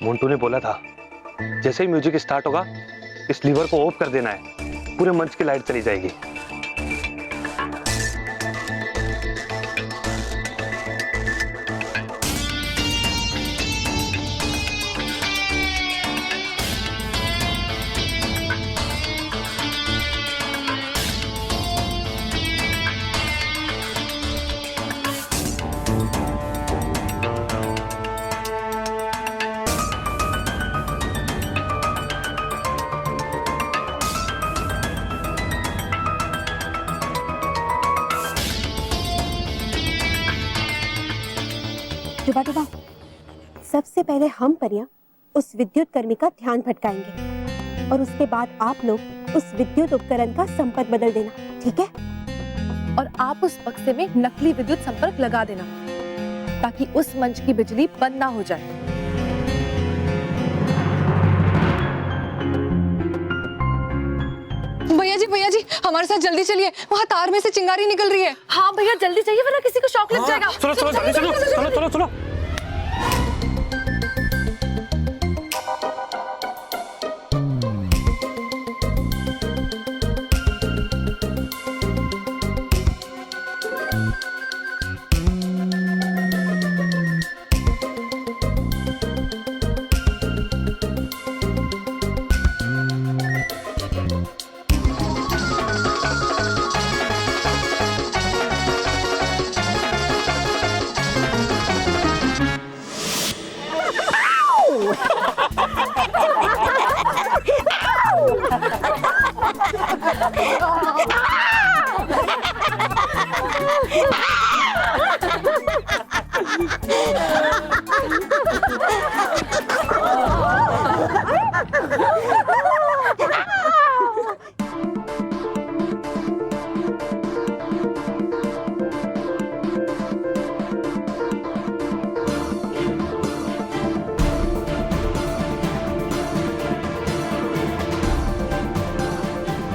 मोंटू ने बोला था जैसे ही म्यूजिक स्टार्ट होगा इस लीवर को ऑफ कर देना है, पूरे मंच की लाइट चली जाएगी। टुबा टुबा, सबसे पहले हम परियां उस विद्युत कर्मी का ध्यान भटकाएंगे और उसके बाद आप लोग उस विद्युत उपकरण का संपर्क बदल देना, ठीक है? और आप उस बक्से में नकली विद्युत संपर्क लगा देना ताकि उस मंच की बिजली बंद ना हो जाए। भैया जी हमारे साथ जल्दी चलिए, वहाँ तार में से चिंगारी निकल रही है। हाँ भैया जल्दी चाहिए वरना किसी को शॉक लग जाएगा। चलो चलो जल्दी चलो, चलो चलो चलो।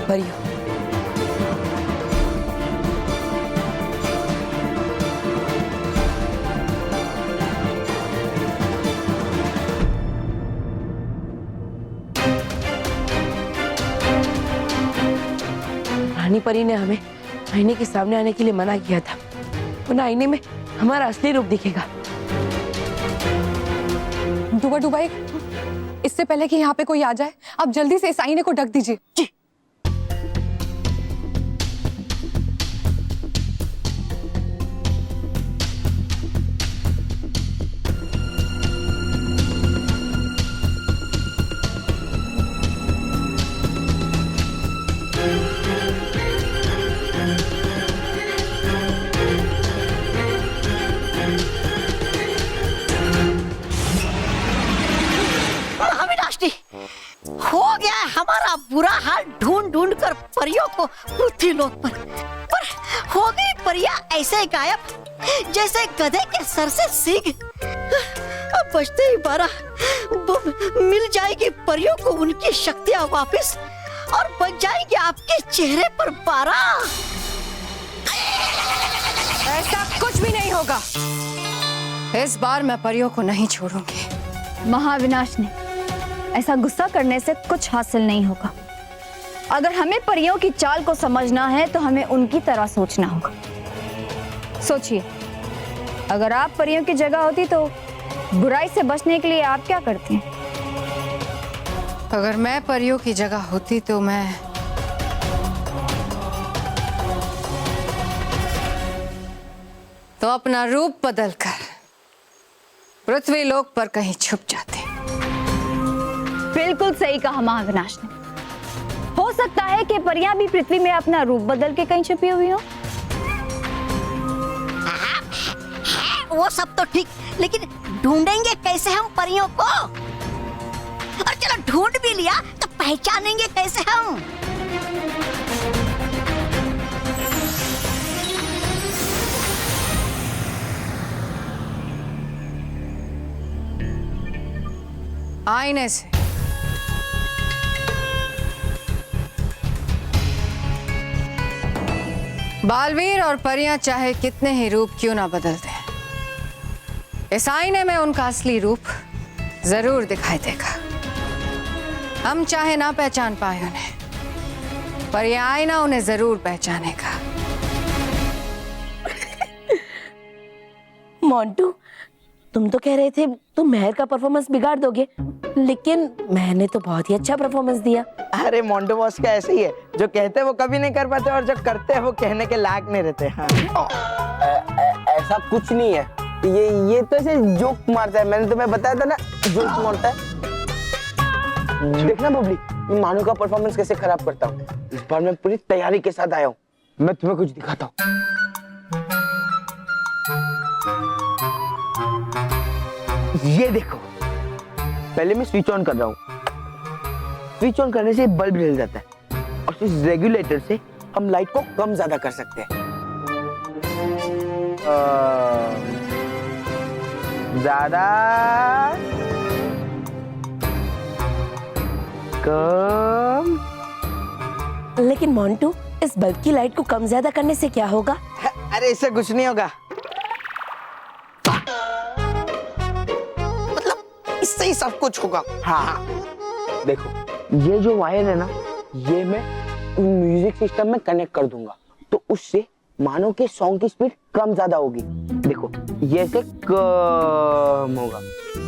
परियों, रानी परी ने हमें आईने के सामने आने के लिए मना किया था, वरना आईने में हमारा असली रूप दिखेगा। डुबा डुबाई, इससे पहले कि यहाँ पे कोई आ जाए आप जल्दी से इस आईने को ढक दीजिए। जी। हो गया है हमारा बुरा हाल ढूंढ ढूंढ कर परियों को पृथ्वीलोक पर हो गई परियां ऐसे गायब जैसे गधे के सर से सींग। अब बचते ही 12 मिल जाएगी परियों को उनकी शक्तियां वापस और बच जाएंगे आपके चेहरे पर 12। ऐसा कुछ भी नहीं होगा, इस बार मैं परियों को नहीं छोड़ूंगी। महाविनाश ने ऐसा गुस्सा करने से कुछ हासिल नहीं होगा। अगर हमें परियों की चाल को समझना है तो हमें उनकी तरह सोचना होगा। सोचिए, अगर आप परियों की जगह होती तो बुराई से बचने के लिए आप क्या करती? अगर मैं परियों की जगह होती तो मैं अपना रूप बदलकर पृथ्वी लोक पर कहीं छुप जाते। बिल्कुल सही कहा महाविनाश ने। हो सकता है कि परियां भी पृथ्वी में अपना रूप बदल के कहीं छुपी हुई हो। वो सब तो ठीक, लेकिन ढूंढेंगे कैसे हम परियों को? और चलो ढूंढ भी लिया तो पहचानेंगे कैसे हम? आईने से। बालवीर और परियां चाहे कितने ही रूप क्यों ना बदल दें, इस आईने में उनका असली रूप जरूर दिखाई देगा। हम चाहे ना पहचान पाए उन्हें, पर ये आईना उन्हें जरूर पहचानेगा। मोंटू, तुम तो कह रहे थे तुम मेहर का परफॉर्मेंस बिगाड़ दोगे, लेकिन मैंने तो बहुत ही अच्छा परफॉर्मेंस दिया। अरे मोंटू बॉस का ऐसे ही है, जो कहते हैं वो कभी नहीं कर पाते और जो करते हैं वो कहने के लायक नहीं रहते। हाँ। ऐसा कुछ नहीं है, ये तो ऐसे जोक मारता है। मैंने तुम्हें बताया था ना, जोक मारता है। देखना बबली, मैं मानू का परफॉर्मेंस कैसे खराब करता हूँ। इस बार मैं पूरी तैयारी के साथ आया हूँ। मैं तुम्हें कुछ दिखाता हूँ। ये देखो, पहले मैं स्विच ऑन कर रहा हूँ। स्विच ऑन करने से बल्ब जल जाता है और इस रेगुलेटर से हम लाइट को कम ज्यादा कर सकते हैं। ज्यादा, कम। लेकिन मोंटू, इस बल्ब की लाइट को कम ज्यादा करने से क्या होगा? अरे इससे कुछ नहीं होगा, मतलब इससे ही सब कुछ होगा। हाँ देखो, ये जो वायर है ना, ये मैं म्यूजिक सिस्टम में कनेक्ट कर दूंगा, तो उससे मानो कि सॉन्ग की स्पीड कम ज्यादा होगी। देखो, ये ऐसे कम होगा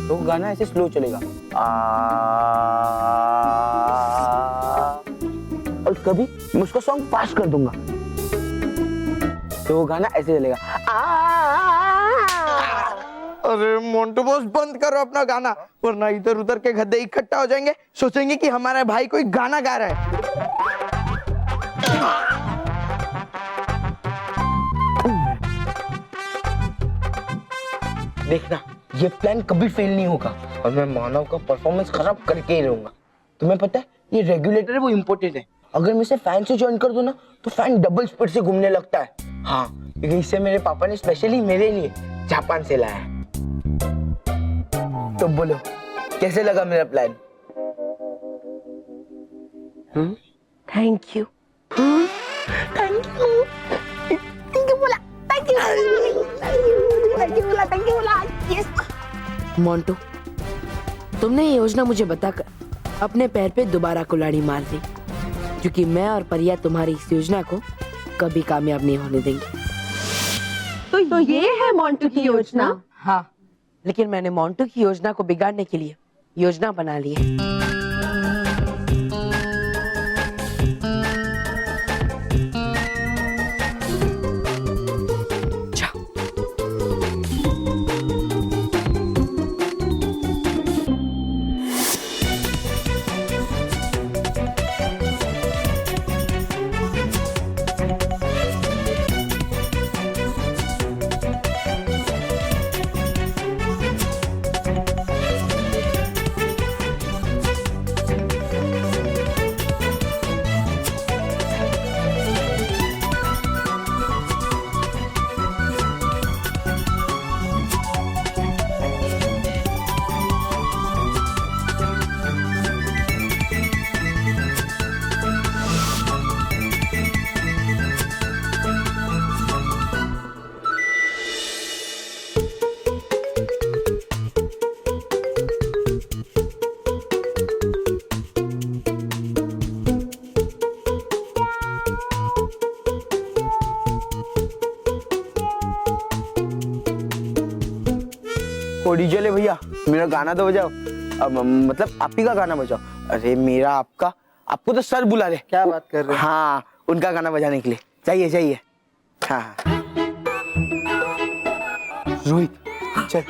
तो गाना ऐसे स्लो चलेगा। और कभी मैं उसका सॉन्ग फास्ट कर दूंगा तो वो गाना ऐसे चलेगा। अरे मोंटू बॉस, बंद करो अपना गाना, वरना इधर उधर के गधे इकट्ठा हो जाएंगे, सोचेंगे कि हमारा भाई कोई गाना गा रहा है। देखना, ये प्लान कभी फेल नहीं होगा और मैं मानव का परफॉर्मेंस खराब करके ही रहूंगा। तुम्हें पता है, ये रेगुलेटर है वो इम्पोर्टेंट है। अगर मैं इसे फैन से ज्वाइन कर दूं ना, तो फैन डबल स्पीड से घूमने लगता है। हाँ, क्योंकि इसे मेरे पापा ने स्पेशली मेरे लिए जापान से लाया है। तो बोलो, कैसे लगा मेरा प्लान? Thank you. मोंटू, तुमने ये योजना मुझे बताकर अपने पैर पे दोबारा कुल्हाड़ी मार दी, क्योंकि मैं और परिया तुम्हारी इस योजना को कभी कामयाब नहीं होने देंगे। तो ये है मोंटू की योजना। हाँ, लेकिन मैंने मोंटू की योजना को बिगाड़ने के लिए योजना बना ली है। ओ डीजे ले भैया, मेरा गाना तो बजाओ। मतलब आप ही का गाना बजाओ। अरे मेरा आपका, आपको तो सर बुला रहे। क्या बात कर रहे हैं? हाँ, उनका गाना बजाने के लिए चाहिए चाहिए। हाँ रोहित, चल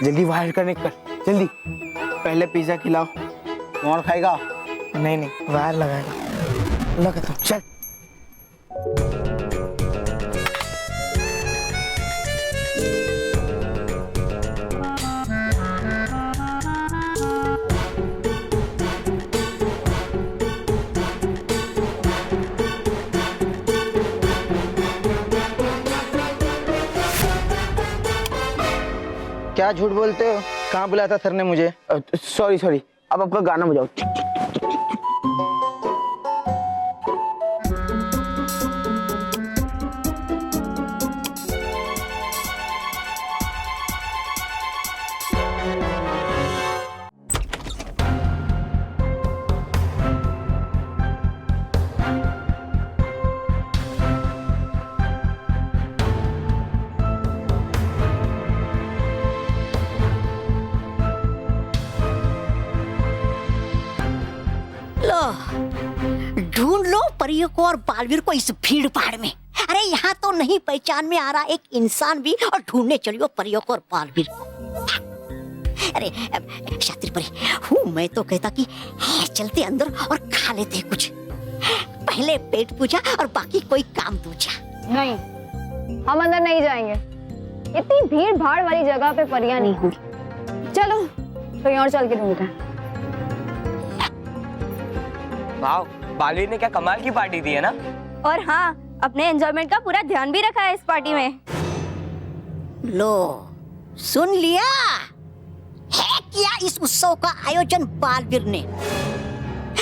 जल्दी वायर कनेक्ट कर, जल्दी। पहले पिज्जा खिलाओ। और खाएगा? नहीं नहीं, वायर लगाएगा। लगा तो चल। क्या झूठ बोलते हो? कहाँ बुलाया था सर ने मुझे? सॉरी सॉरी, अब आपका गाना बजाओ। लो, ढूंढ लो परियों को और बालवीर को इस भीड़ भाड़ में। अरे यहाँ तो नहीं पहचान में आ रहा एक इंसान भी, और ढूंढने चलियो परियों को और बालवीर को। अरे शातिर परी हूँ मैं तो कहता कि है चलते अंदर और खा लेते कुछ, पहले पेट पूजा और बाकी कोई काम दूजा। नहीं, हम अंदर नहीं जाएंगे। इतनी भीड़ भाड़ वाली जगह पे परियां नहीं होंगी। चलो कहीं और चल के ढूंढते हैं। वाह, बालवीर ने क्या कमाल की पार्टी दी है ना। और हाँ, अपने एंजॉयमेंट का पूरा ध्यान भी रखा है इस पार्टी में। लो सुन लिया है क्या इस उत्सव का आयोजन बालवीर ने?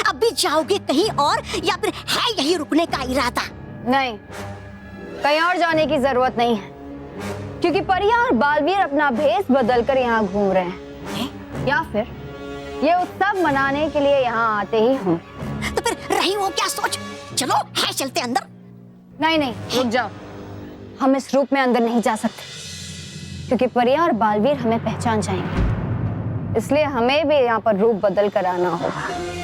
अभी जाओगे कहीं और या फिर है यही रुकने का इरादा? नहीं, कहीं और जाने की जरूरत नहीं है, क्योंकि परिया और बालवीर अपना भेष बदलकर यहाँ घूम रहे हैं, या फिर ये उत्सव मनाने के लिए यहाँ आते ही हों। तो फिर रही हो क्या सोच? चलो है चलते अंदर। नहीं नहीं, रुक जाओ। हम इस रूप में अंदर नहीं जा सकते, क्योंकि परिया और बालवीर हमें पहचान जाएंगे। इसलिए हमें भी यहाँ पर रूप बदल कर आना होगा।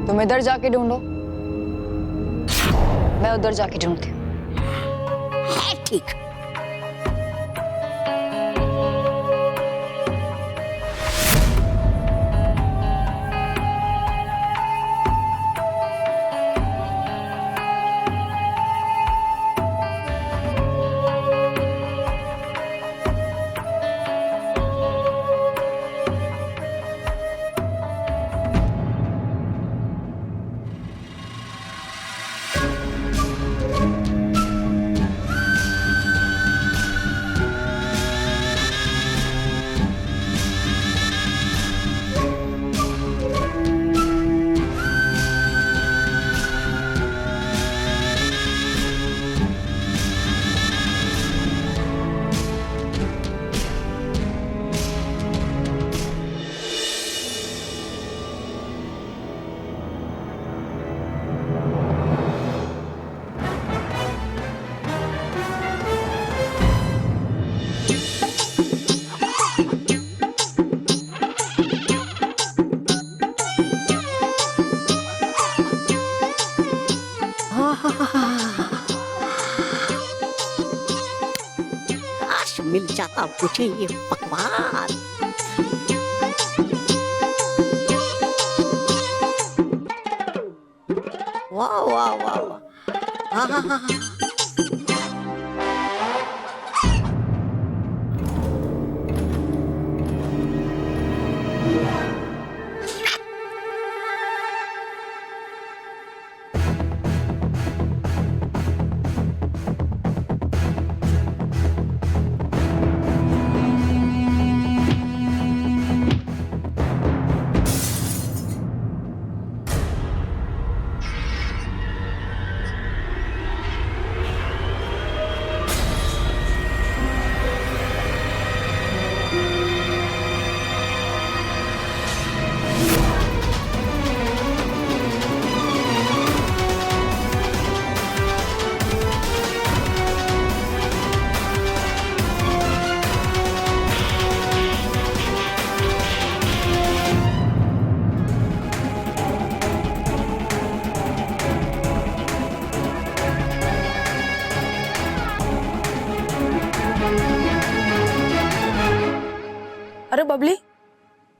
तुम इधर जाके ढूंढो, मैं उधर जाके ढूंढती हूँ। है ठीक। काश मिल जाता मुझे ये पकवान। वाह वाह वाह वाह, हाँ हाँ हाँ हाँ।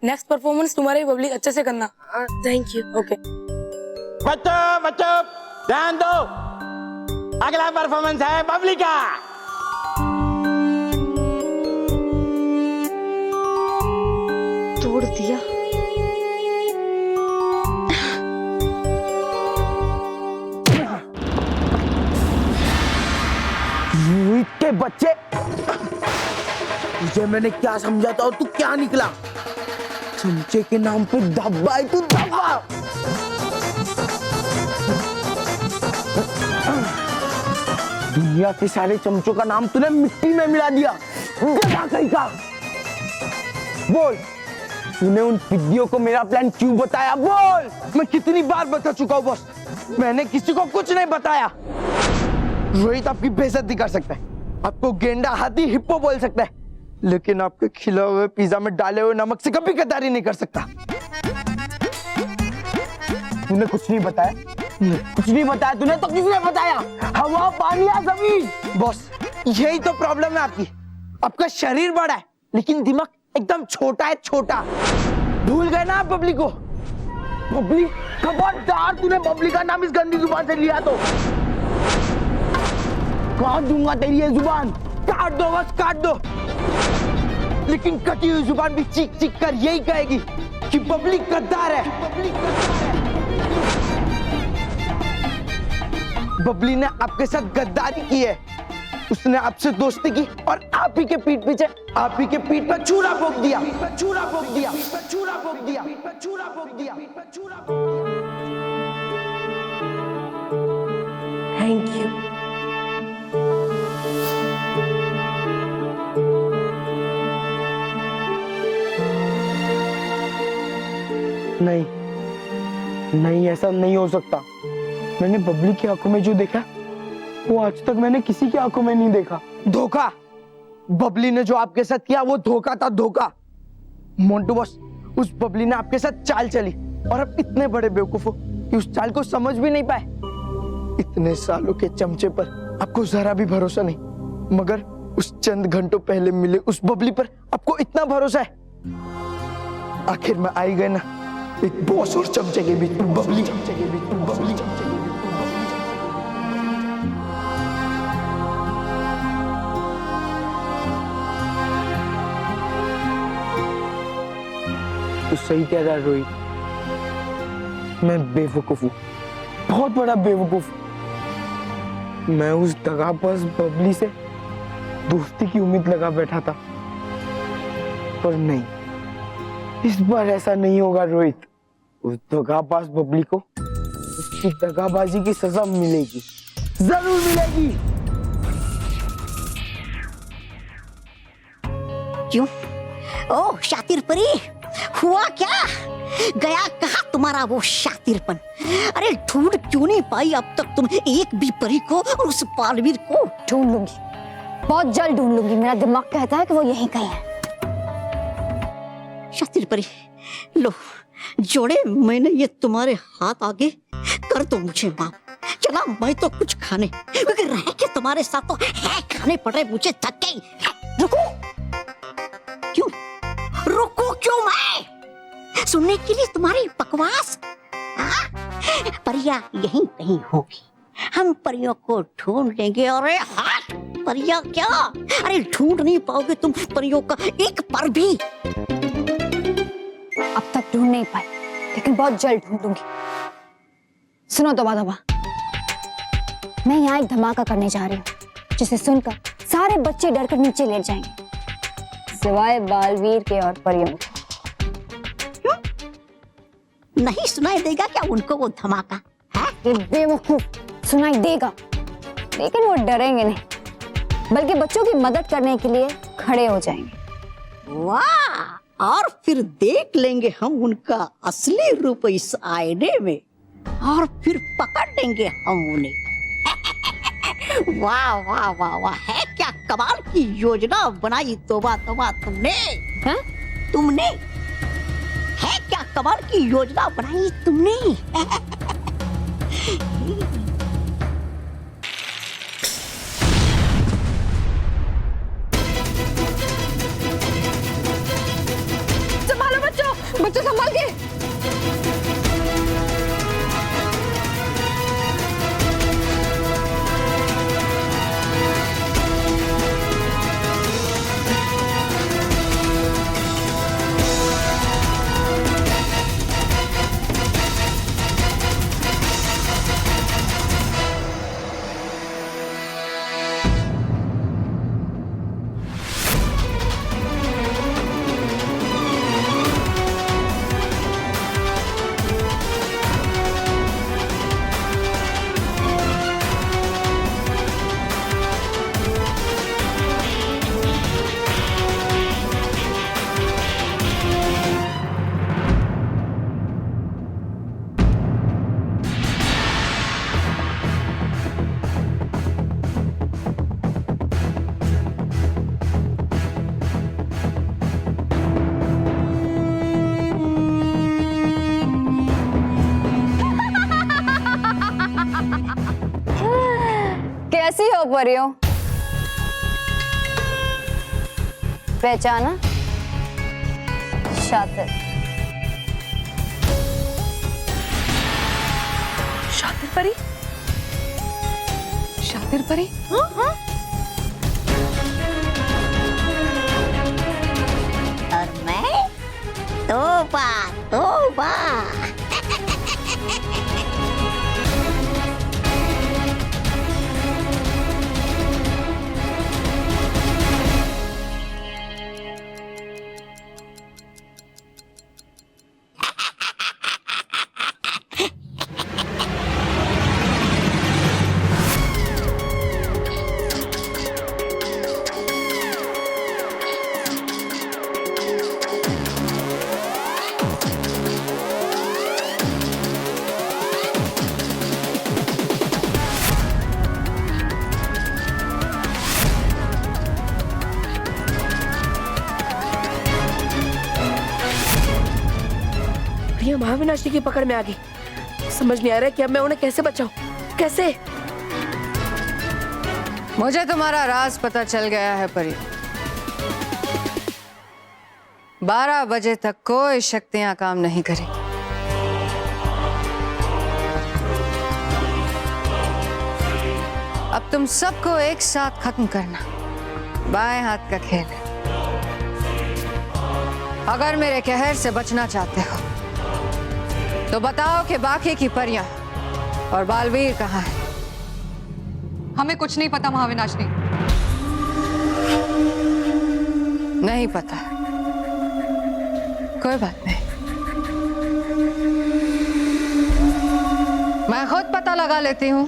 नेक्स्ट परफॉर्मेंस तुम्हारे पब्लिक अच्छे से करना। Thank you. ओके। बच्चों बच्चों ध्यान दो, अगला परफॉर्मेंस है बबली का। तोड़ दिया। रोहित के बच्चे, तुझे मैंने क्या समझा था और तू क्या निकला? चमचे के नाम पे धब्बा है तू, धब्बा। दुनिया के सारे चमचों का नाम तूने मिट्टी में मिला दिया, गधा कहीं का। बोल, तूने उन पिद्दियों को मेरा प्लान क्यों बताया? बोल। मैं कितनी बार बता चुका हूँ बॉस, मैंने किसी को कुछ नहीं बताया। रोहित आपकी बेइज्जती कर सकता है, आपको गेंडा, हाथी, हिप्पो बोल सकता है, लेकिन आपके खिलाए हुए पिज्जा में डाले हुए नमक से कभी गद्दारी नहीं कर सकता। तूने कुछ नहीं बताया? कुछ नहीं बताया तूने तो किसने बताया? हवा, पानी या जमीन? बॉस, यही तो प्रॉब्लम है आपकी। आपका शरीर बड़ा है लेकिन दिमाग एकदम छोटा है, छोटा। भूल गए ना आप बबली को? बबली, खबरदार तूने बबली का नाम इस गंदी जुबान से लिया तो काट दूंगा तेरी ये जुबान। काट दो बस, काट दो। लेकिन कटी हुई जुबान भी चीख चीख कर यही कहेगी कि बबली गद्दार है। बबली ने आपके साथ गद्दारी की है, उसने आपसे दोस्ती की और आप ही के पीठ पीछे, आप ही के पीठ पर छुरा भोंक दिया, छुरा भोंक दिया, छुरा भोंक दिया, छुरा भोंक दिया, छुरा। Thank you. नहीं नहीं, ऐसा नहीं हो सकता। मैंने बबली की आंखों में जो देखा वो आज तक मैंने किसी की आंखों में नहीं देखा। धोखा। बबली ने जो आपके साथ किया वो धोखा था, धोखा। मोंटू बॉस, उस बबली ने आपके साथ चाल चली और आप इतने बड़े बेवकूफ हो कि उस चाल को समझ भी नहीं पाए। इतने सालों के चमचे पर आपको जरा भी भरोसा नहीं, मगर उस चंद घंटों पहले मिले उस बबली पर आपको इतना भरोसा है। आखिर में आई गए ना, एक बॉस और चमचे के बीच में बबली, चमचे के बीच में बबली, चमचे के बीच में बबली। तो सही कह रहा है रोहित, मैं बेवकूफ हूँ, बहुत बड़ा बेवकूफ। मैं उस दगाबाज बबली से दोस्ती की उम्मीद लगा बैठा था, पर नहीं, इस बार ऐसा नहीं होगा रोहित। उस दगाबाज बबली को उसकी दगाबाजी की सजा मिलेगी, जरूर मिलेगी। क्यों? ओ शातिर परी, हुआ क्या? गया कहाँ तुम्हारा वो शातिरपन? अरे ढूंढ क्यों नहीं पाई अब तक तुम एक भी परी को और उस बालवीर को? ढूंढ लूंगी, बहुत जल्द ढूंढ लूंगी। मेरा दिमाग कहता है कि वो यहीं कहीं है। शातिर परी, लो जोड़े मैंने ये तुम्हारे हाथ आगे, कर दो मुझे माफ। चला मैं तो कुछ खाने, क्योंकि रह के तुम्हारे साथ तो है खाने पड़ रहे, मुझे थक गई। रुको क्यों? रुको क्यों? मैं सुनने के लिए तुम्हारी बकवास। परिया यहीं कहीं होगी, हम परियों को ढूंढ लेंगे। अरे हाँ, परिया क्या? अरे ढूंढ नहीं पाओगे तुम परियों का एक पर भी। अब तक ढूंढ नहीं पाई, लेकिन बहुत जल्द ढूंढ लूंगी। सुनो दबा दबा, मैं यहाँ एक धमाका करने जा रही हूँ, जिसे सुनकर सारे बच्चे डरकर नीचे लेट जाएंगे, सिवाय बालवीर के और परियों के। नहीं सुनाई देगा क्या उनको वो धमाका? ये बेवकूफ, सुनाई देगा, लेकिन वो डरेंगे नहीं, बल्कि बच्चों की मदद करने के लिए खड़े हो जाएंगे। वाह! और फिर देख लेंगे हम उनका असली रूप इस आईने में, और फिर पकड़ लेंगे हम उन्हें। वाह वाह वाह वाह, है क्या कमाल की योजना बनाई तोबा तोबा तुमने। हाँ? तुमने है क्या कमाल की योजना बनाई तुमने। संभालो बच्चों, बच्चों संभाल के। कैसी हो परियों? पहचाना? शातिर। शातिर परी? शातिर परी? हाँ हाँ। और मैं तोबा तोबा। प्रिया महाविनाशी की पकड़ में आ गई। समझ नहीं आ रहा है कि अब मैं उन्हें कैसे बचाऊं। कैसे? मुझे तुम्हारा राज पता चल गया है परी। 12 बजे तक कोई शक्तियां काम नहीं करी। अब तुम सबको एक साथ खत्म करना बाएं हाथ का खेल है। अगर मेरे कहर से बचना चाहते हो तो बताओ कि बाकी की परियां और बालवीर कहाँ है? हमें कुछ नहीं पता महाविनाशनी। नहीं पता? कोई बात नहीं, मैं खुद पता लगा लेती हूं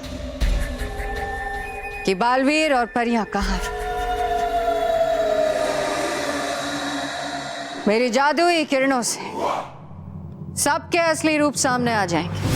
कि बालवीर और परियां कहाँ हैं। मेरी जादुई किरणों से सबके असली रूप सामने आ जाएंगे।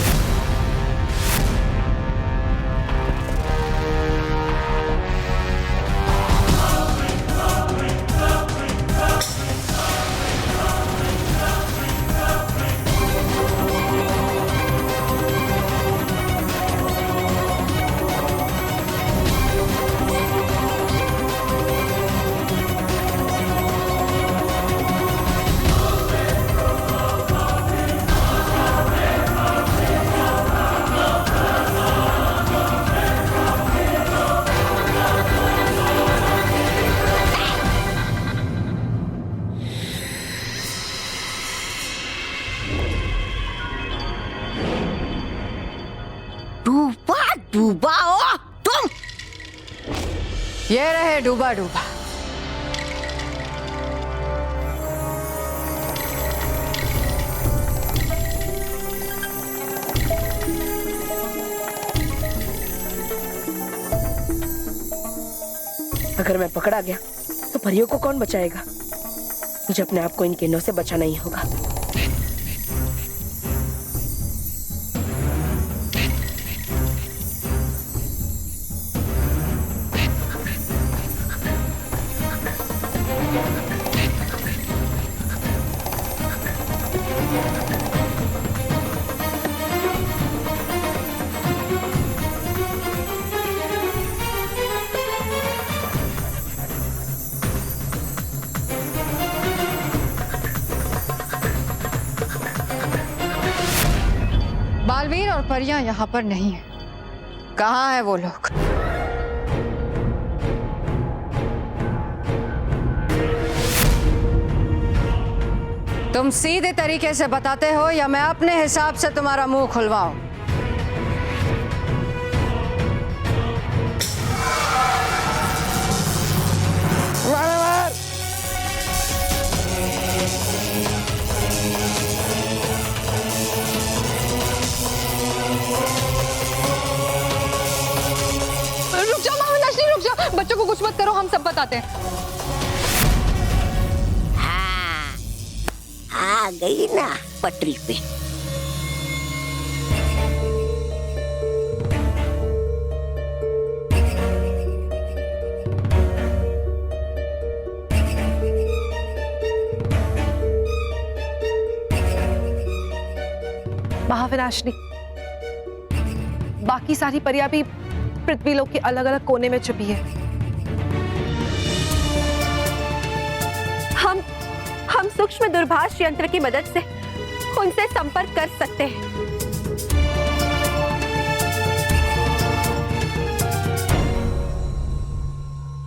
डूबा हो तुम। ये रहे डूबा डूबा। अगर मैं पकड़ा गया तो परियों को कौन बचाएगा? मुझे अपने आप को इन किरणों से बचाना ही होगा। बालवीर और परियां यहाँ पर नहीं है। कहाँ है वो लोग? तुम सीधे तरीके से बताते हो या मैं अपने हिसाब से तुम्हारा मुंह खुलवाऊं? रुक जाओ महाविनाशनी, रुक जाओ। बच्चों को कुछ मत करो, हम सब बताते हैं। आ गई ना पटरी पे। महाविनाशनी, बाकी सारी परियां भी पृथ्वी लोक के अलग अलग कोने में छुपी है। हम सूक्ष्म दूरभाष यंत्र की मदद से उनसे संपर्क कर सकते हैं।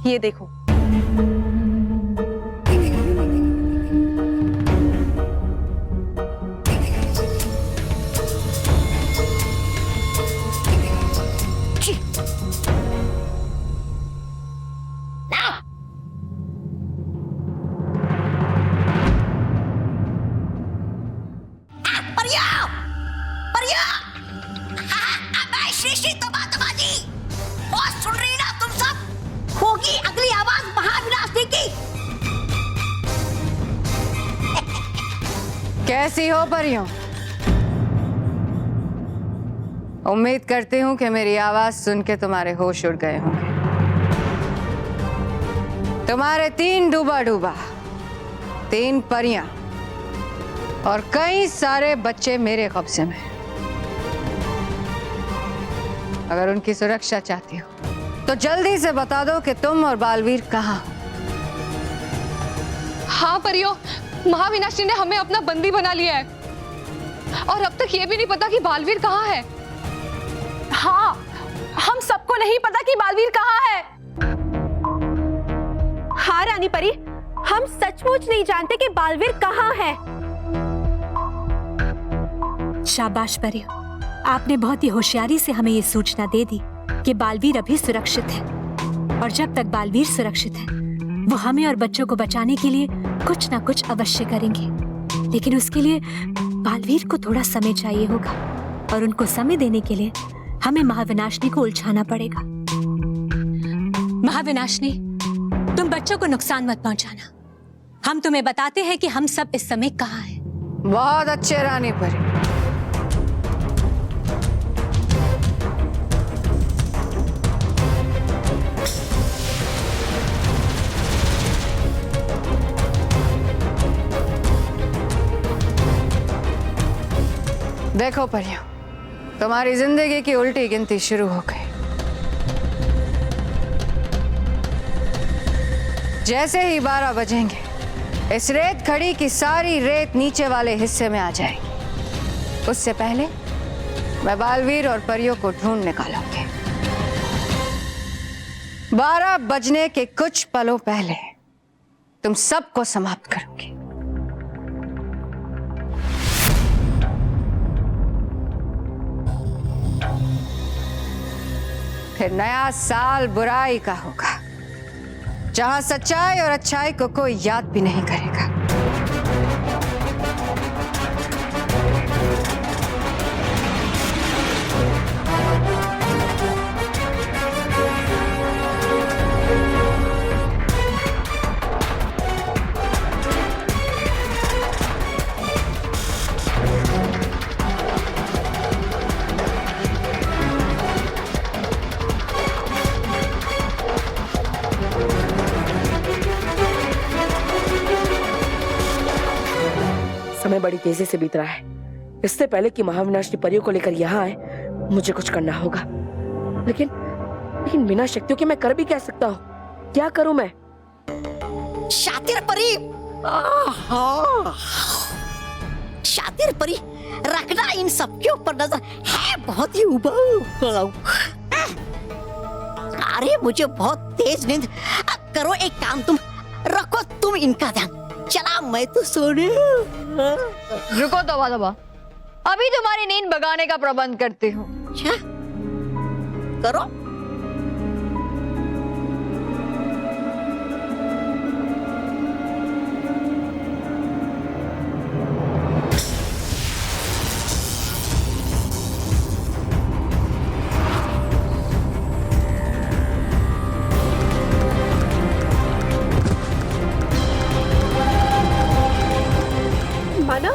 ये देखो, कैसी हो परियों? उम्मीद करती हूं कि मेरी आवाज सुन के तुम्हारे होश उड़ गए होंगे। तुम्हारे 3 डूबा डूबा, 3 परियां और कई सारे बच्चे मेरे कब्जे में। अगर उनकी सुरक्षा चाहती हो तो जल्दी से बता दो कि तुम और बालवीर कहाँ हो। हाँ परियों, महाविनाशनी ने हमें अपना बंदी बना लिया है और अब तक ये भी नहीं पता कि बालवीर कहाँ है। हाँ, हम सबको नहीं पता कि बालवीर कहाँ है। हाँ रानी परी, हम सचमुच नहीं जानते कि बालवीर कहाँ है। शाबाश परियों, आपने बहुत ही होशियारी से हमें ये सूचना दे दी कि बालवीर अभी सुरक्षित है और जब तक बालवीर सुरक्षित है वो हमें और बच्चों को बचाने के लिए कुछ ना कुछ अवश्य करेंगे। लेकिन उसके लिए बालवीर को थोड़ा समय चाहिए होगा और उनको समय देने के लिए हमें महाविनाशनी को उलझाना पड़ेगा। महाविनाशनी, तुम बच्चों को नुकसान मत पहुंचाना। हम तुम्हें बताते हैं कि हम सब इस समय कहाँ हैं। बहुत अच्छे रानी परी। देखो परियों, तुम्हारी जिंदगी की उल्टी गिनती शुरू हो गई। जैसे ही 12 बजेंगे इस रेत खड़ी की सारी रेत नीचे वाले हिस्से में आ जाएगी। उससे पहले मैं बालवीर और परियों को ढूंढ निकालूंगी। 12 बजने के कुछ पलों पहले तुम सबको समाप्त करूंगी। फिर नया साल बुराई का होगा, जहां सच्चाई और अच्छाई को कोई याद भी नहीं करेगा। समय बड़ी तेजी से बीत रहा है। इससे पहले कि महाविनाशनी परियों को लेकर यहाँ आए, मुझे कुछ करना होगा। लेकिन बिना शक्तियों के मैं कर भी क्या सकता हूँ? क्या करूँ मैं? शातिर परी, शातिर परी, रखना इन सबके ऊपर नजर है बहुत ही उबाऊ। अरे मुझे बहुत तेज नींद। करो एक काम, तुम रखो तुम इनका ध्यान, चला मैं तो सोने। रुको दबा दबा, अभी तुम्हारी नींद भगाने का प्रबंध करती हूँ। अच्छा करो। माना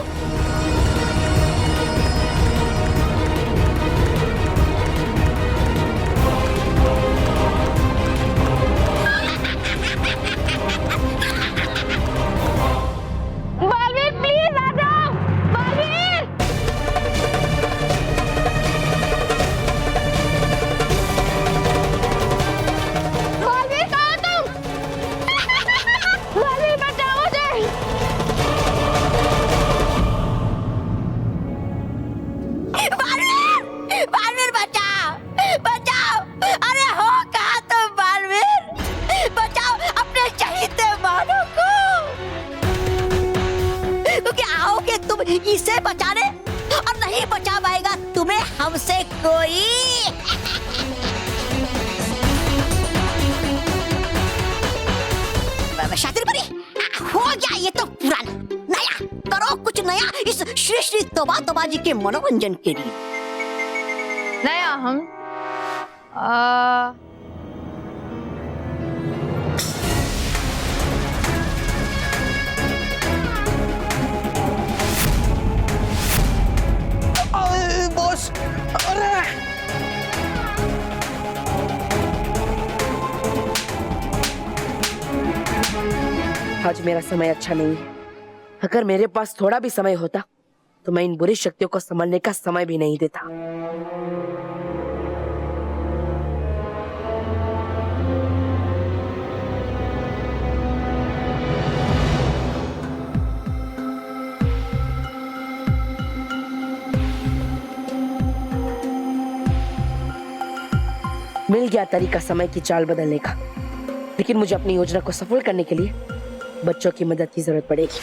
बालवीर प्लीज आ जाओ। बालवीर बालवीर कहाँ हो तुम? बालवीर बचाओ मुझे। बालवीर बचाओ बचाओ। अरे हो कहाँ तुम बालवीर? बचाओ अपने चहीते मानो को, क्योंकि आओगे तुम इसे बचाने और नहीं बचा पाएगा तुम्हें हमसे कोई। शातिर परी हो गया ये तो पुराना, नया करो कुछ नया इस श्री श्री तोबा तोबा जी के मनोरंजन के लिए। नया हम बॉस, अरे आज मेरा समय अच्छा नहीं है। अगर मेरे पास थोड़ा भी समय होता तो मैं इन बुरी शक्तियों को संभालने का समय भी नहीं देता। मिल गया तरीका समय की चाल बदलने का, लेकिन मुझे अपनी योजना को सफल करने के लिए बच्चों की मदद की जरूरत पड़ेगी।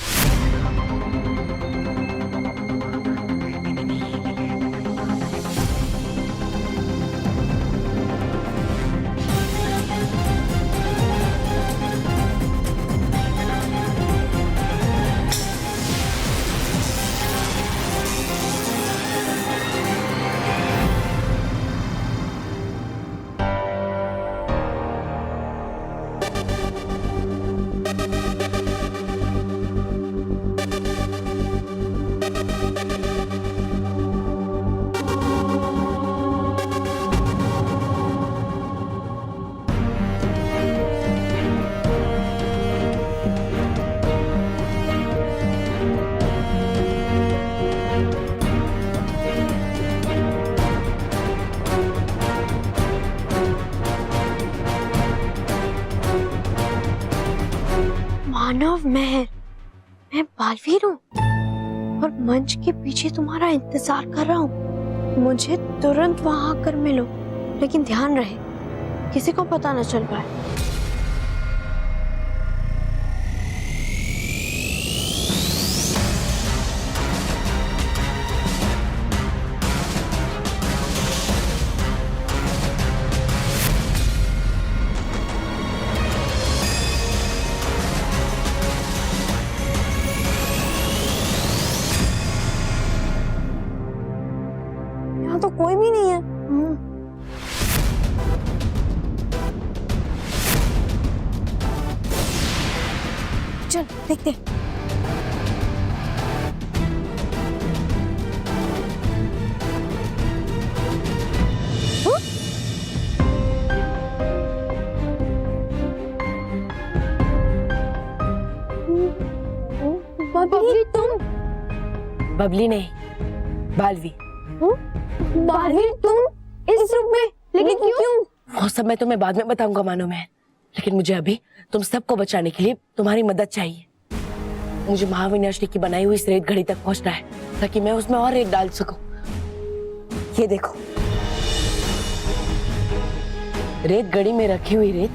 मानव महर, मैं बालवीर हूँ और मंच के पीछे तुम्हारा इंतजार कर रहा हूँ। मुझे तुरंत वहां आकर मिलो, लेकिन ध्यान रहे किसी को पता न चल पाए। तो कोई भी नहीं है। चल देखते हैं। बबली तुम? बबली नहीं, बालवी। बालवीर तुम इस रूप में, लेकिन क्यों? वो सब मैं तुम्हें बाद में बताऊंगा मानो मैं, लेकिन मुझे अभी तुम सबको बचाने के लिए तुम्हारी मदद चाहिए। मुझे महाविनाशनी की बनाई हुई इस रेत घड़ी तक पहुंचना है ताकि मैं उसमें और रेत डाल सकूं। ये देखो, रेत घड़ी में रखी हुई रेत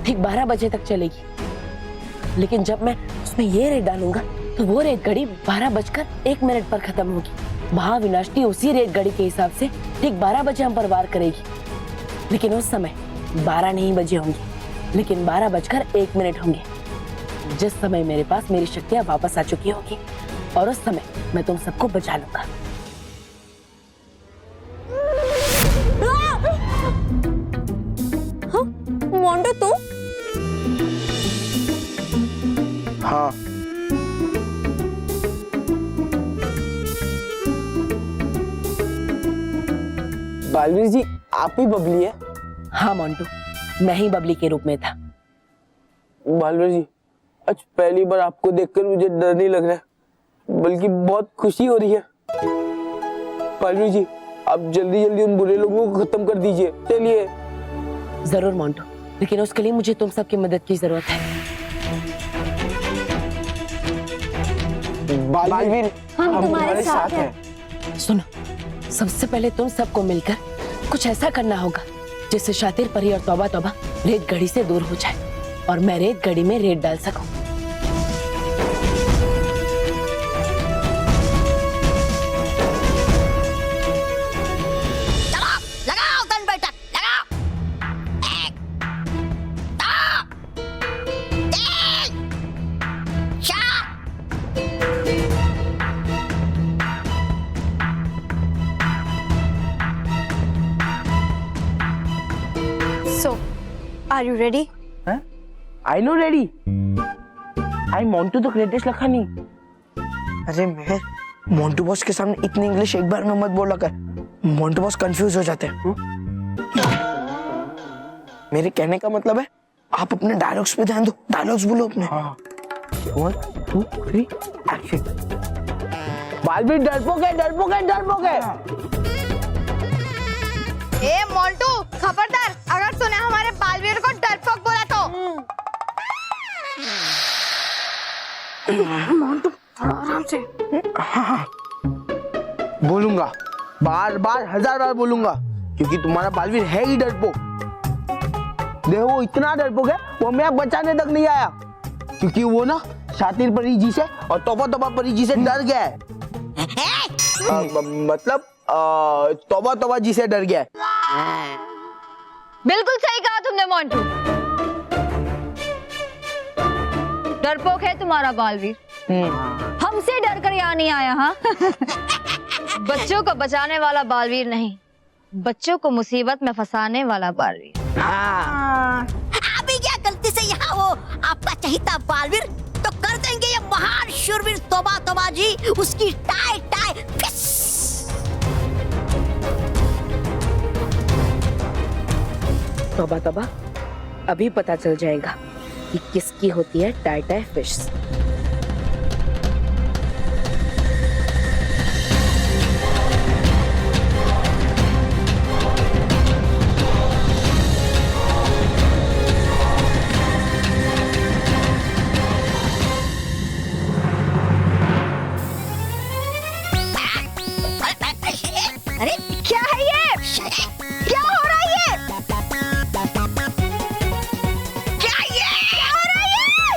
ठीक 12 बजे तक चलेगी, लेकिन जब मैं उसमें ये रेत डालूंगा तो वो रेत घड़ी 12:01 पर खत्म होगी। महाविनाशनी उसी रेत घड़ी के हिसाब से ठीक 12 बजे हम पर वार करेगी, लेकिन उस समय 12 नहीं बजे होंगे, लेकिन 12:01 होंगे, जिस समय मेरे पास मेरी शक्तियां वापस आ चुकी होगी और उस समय मैं तुम सबको बचा लूंगा। मोंटू तू? हाँ, बालवीर जी आप ही बबली है? हाँ मोंटू, मैं ही बबली के रूप में था। बालवीर जी आज पहली बार आपको देखकर मुझे डर नहीं लग रहा है, बल्कि बहुत खुशी हो रही है। बालवीर जी आप जल्दी जल्दी उन बुरे लोगों को खत्म कर दीजिए, चलिए। जरूर मोंटू, लेकिन उसके लिए मुझे तुम सबकी मदद की जरूरत है। बालवीर हम तुम्हारे साथ हैं। सुनो, सबसे पहले तुम सबको मिलकर कुछ ऐसा करना होगा जिससे शातिर परी और तौबा तौबा रेत घड़ी से दूर हो जाए और मैं रेत घड़ी में रेत डाल सकूं। चलो लगाओ दंड बैठक, लगाओ। 1 2 3 4। So, are you ready? I no ready. I मोंटू तो ग्रेटेस्ट लखा नहीं। अरे मैं मोंटू बॉस के सामने इतनी इंग्लिश एक बार में मत बोला कर, मोंटू बॉस कंफ्यूज हो जाते हैं। मेरे कहने का मतलब है आप अपने डायलॉग्स पे ध्यान दो, डायलॉग्स बोलो अपने। 1 2 3 एक्शन। बालवीर डरपोक है, डरपोक है, डरपोक है। ए मोंटू, खबरदार अगर तूने हमारे बालवीर को डरपोक बोला तो। मोंटू थोड़ा आराम से। हाँ, बोलूंगा, बार बार 1000 बार बोलूंगा, क्योंकि तुम्हारा बालवीर है ही डरपोक। देखो वो इतना डरपोक है, वो मैं बचाने तक नहीं आया, क्योंकि वो ना शातिर परी जी से और तौबा तौबा परी जी से डर गया है। मतलब तौबा तौबा जी से डर गया है। बिल्कुल सही कहा तुमने मोंटू, डरपोक है तुम्हारा बालवीर। हमसे डर कर यहाँ नहीं आया। हाँ बच्चों को बचाने वाला बालवीर नहीं, बच्चों को मुसीबत में फंसाने वाला बालवीर। अभी क्या गलती से यहाँ वो आपका चहीता बालवीर तो कर देंगे ये महान शूरवीर तौबा तौबा जी उसकी टाई टाई फिस। तौबा तौबा, अभी पता चल जाएगा कि किसकी होती है टाई टाई फिश। अरे क्या है ये? क्या हो रहा है ये? क्या ये? क्या हो रहा है ये?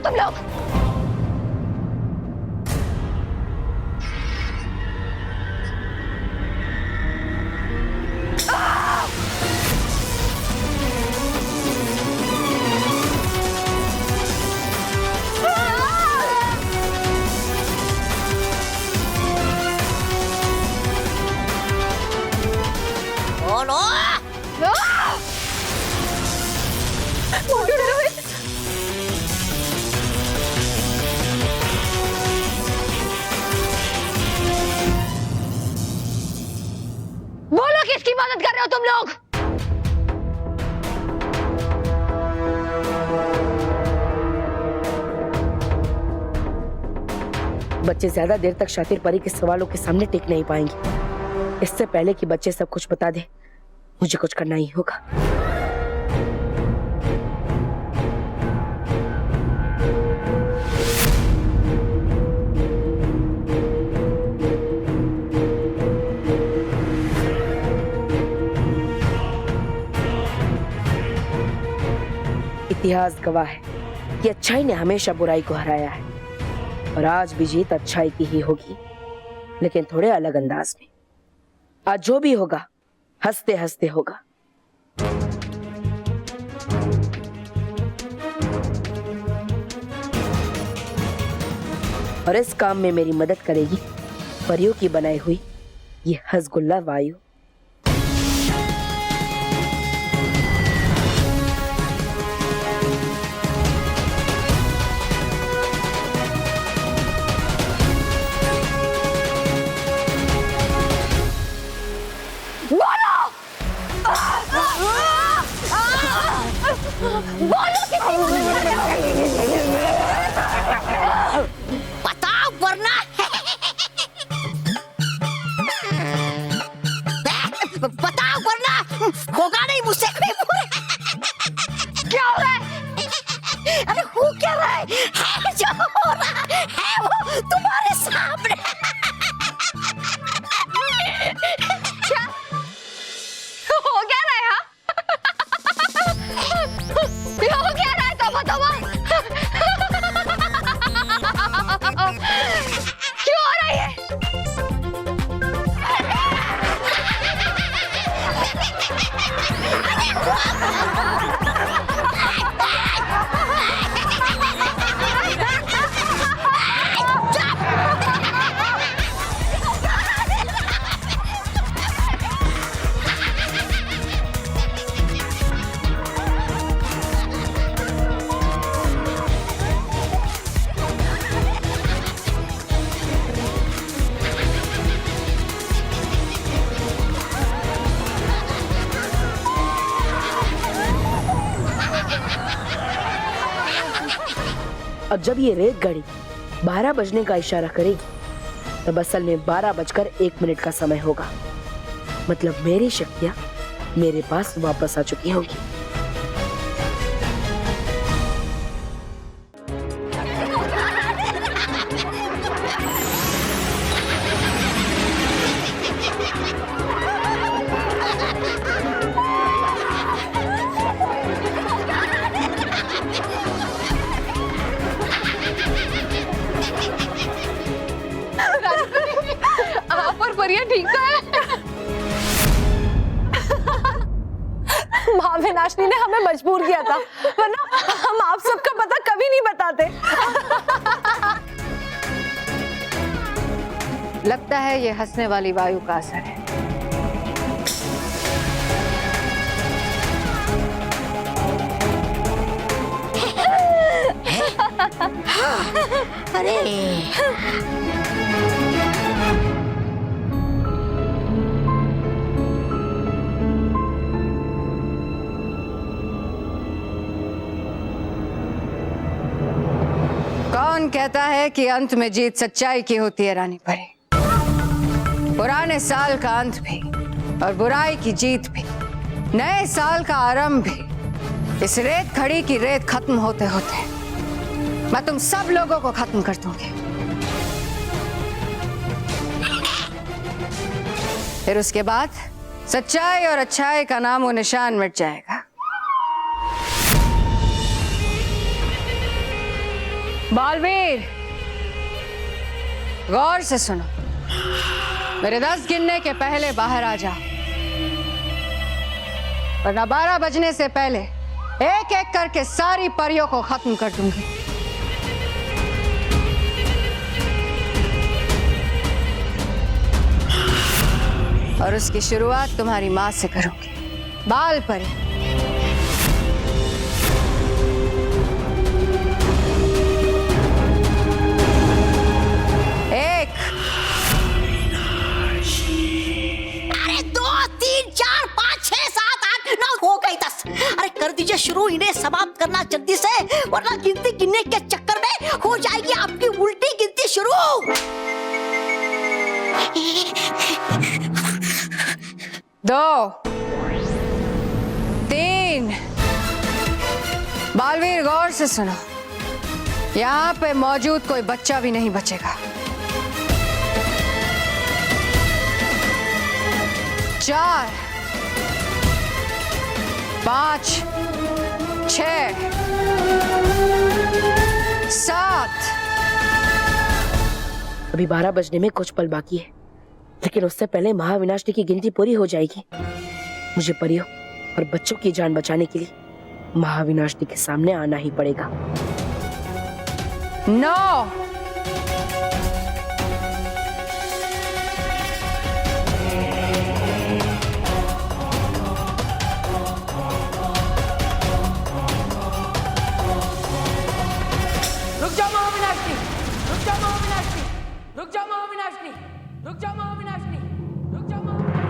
हो तुम लोग? बोलो। बोलो किसकी मदद कर रहे हो तुम लोग? बच्चे ज्यादा देर तक शातिर परी के सवालों के सामने टिक नहीं पाएंगे। इससे पहले कि बच्चे सब कुछ बता दे, मुझे कुछ करना ही होगा। इतिहास गवाह है कि अच्छाई ने हमेशा बुराई को हराया है और आज भी जीत अच्छाई की ही होगी, लेकिन थोड़े अलग अंदाज में। आज जो भी होगा हंसते हंसते होगा। और इस काम में मेरी मदद करेगी परियों की बनाई हुई ये हसगुल्ला वायु। बताओ वरना बताओ वरना होगा नहीं मुझसे। क्या हो रहा है? अरे हो क्या रहा है? जो हो रहा है वो तुम्हारे सामने। क्या हो क्या रहा है? हाँ? हो क्या रहा है? तो क्यों हो रही है? अब जब ये रेत गाड़ी 12 बजने का इशारा करेगी तब असल में 12:01 का समय होगा। मतलब मेरी शक्तियां मेरे पास वापस आ चुकी होंगी। आप और परिया ठीक तो है? महाविनाशिनी ने हमें मजबूर किया था, वरना हम आप सबका पता कभी नहीं बताते। लगता है ये हंसने वाली वायु का असर है। अरे कौन कहता है कि अंत में जीत सच्चाई की होती है रानी परी? पुराने साल का अंत भी और बुराई की जीत भी, नए साल का आरंभ भी इस रेत खड़ी की रेत खत्म होते होते मैं तुम सब लोगों को खत्म कर दूंगी। फिर उसके बाद सच्चाई और अच्छाई का नाम और निशान मिट जाएगा। बालवीर, गौर से सुनो। मेरे 10 गिनने के पहले बाहर आ जाओ, वरना 12 बजने से पहले एक एक करके सारी परियों को खत्म कर दूंगी। और उसकी शुरुआत तुम्हारी मां से करूंगी। बाल परी, अरे 2 3 4 5 6 7 8 9 हो गई 10। अरे कर दीजिए शुरू, इन्हें समाप्त करना जल्दी से, वरना गिनती गिनने के चक्कर में हो जाएगी आपकी उल्टी गिनती शुरू। 2 3। बालवीर, गौर से सुनो, यहाँ पे मौजूद कोई बच्चा भी नहीं बचेगा। 4 5 6 7। अभी 12 बजने में कुछ पल बाकी है, लेकिन उससे पहले महाविनाशनी की गिनती पूरी हो जाएगी। मुझे परियों और बच्चों की जान बचाने के लिए महाविनाशनी के सामने आना ही पड़ेगा। 9 रुक जाओ महाविनाशनी, रुक जाओ महाविनाशनी, रुक जाओ महाविनाशनी, रुक जाओ महाविनाशनी, रुक जाओ महाविनाशनी।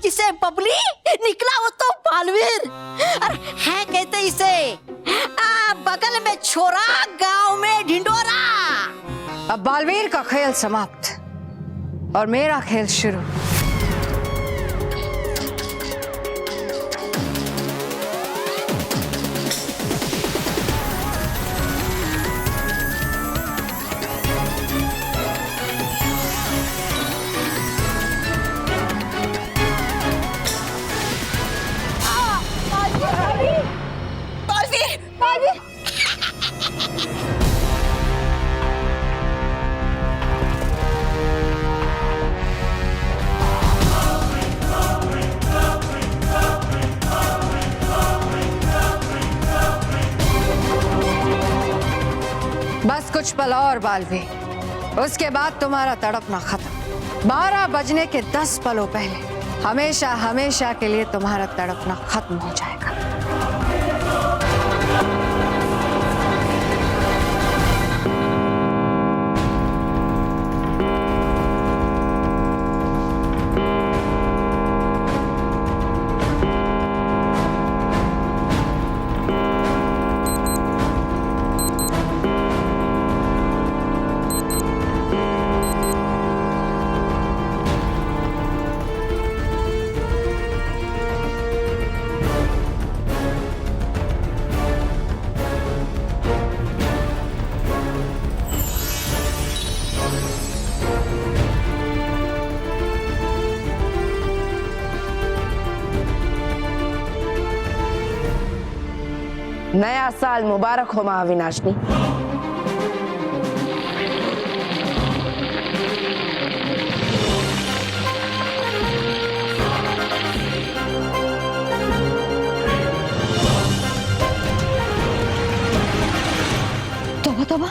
जिसे बबली निकला वो तो बालवीर। अरे है कहते इसे बगल में छोरा गांव में ढिंडोरा। अब बालवीर का खेल समाप्त और मेरा खेल शुरू। बस कुछ पल और बालवीर, उसके बाद तुम्हारा तड़पना खत्म। 12 बजने के 10 पलों पहले हमेशा हमेशा के लिए तुम्हारा तड़पना खत्म हो जाएगा। नया साल मुबारक हो महाविनाशनी। तोबा तोबा,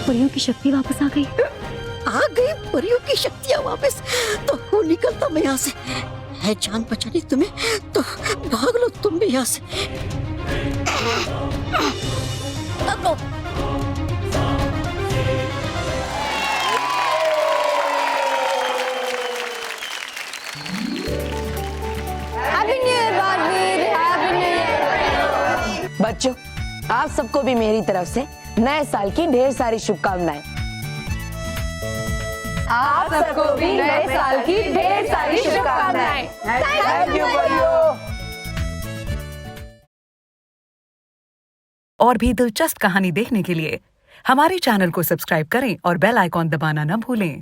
परियों की शक्ति वापस आ गई। आ गई परियों की शक्तियाँ वापस, तो वो निकलता मैं यहाँ से। है जान बचानी तुम्हें तो भाग लो तुम भी यहाँ से। भाग लो। बच्चों, आप सबको भी मेरी तरफ से नए साल की ढेर सारी शुभकामनाएं। आप सबको भी नए साल की ढेर सारी शुभकामनाएं। थैंक यू परियों। और भी दिलचस्प कहानी देखने के लिए हमारे चैनल को सब्सक्राइब करें और बेल आइकॉन दबाना न भूलें।